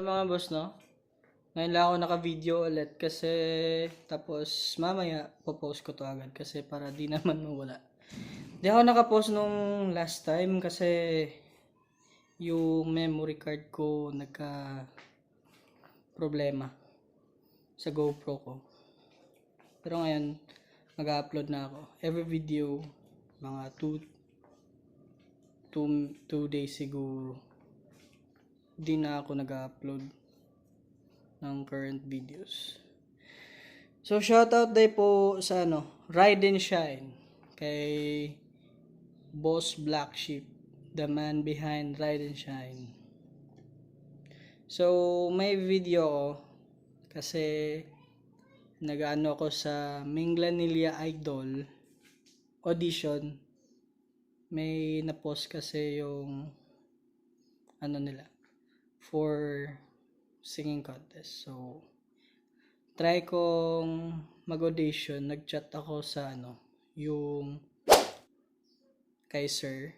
Mga boss, no? Ngayon lang ako naka-video ulit kasi tapos mamaya popost ko to agad kasi para di naman mawala. Di ako nakapost nung last time kasi yung memory card ko nagka problema sa GoPro ko. Pero ngayon mag-upload na ako. Every video mga 2 days siguro. Di na ako nag-upload ng current videos. So shoutout day po sa Ride and Shine kay Boss Black Sheep, the man behind Ride and Shine. So may video ko kasi nag-ano ako sa Minglanilla Idol audition. May na-post kasi yung nila for singing contest. So try kong mag-audition. Nag-chat ako sa yung kay sir.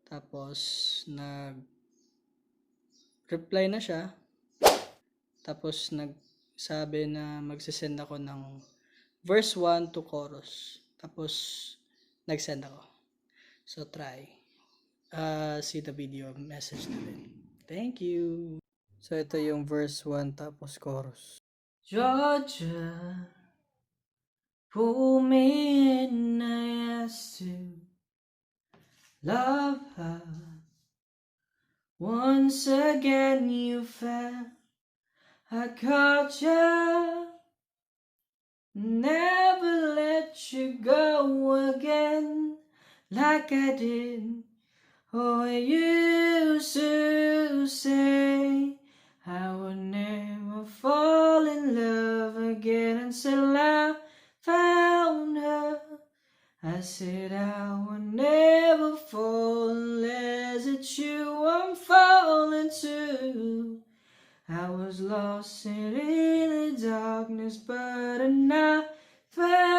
Tapos nag-reply na siya. Tapos nagsabi na magsisend ako ng verse 1 to chorus. Tapos nag-send ako. So try. See the video message na rin. Thank you. So ito yung verse 1 tapos chorus. Georgia, pull me in, I asked to love her. Once again you fell, I caught you, never let you go again like I did. Oh, I used to say I would never fall in love again until I found her. I said I would never fall unless it's you I'm falling to. I was lost in the darkness, but I found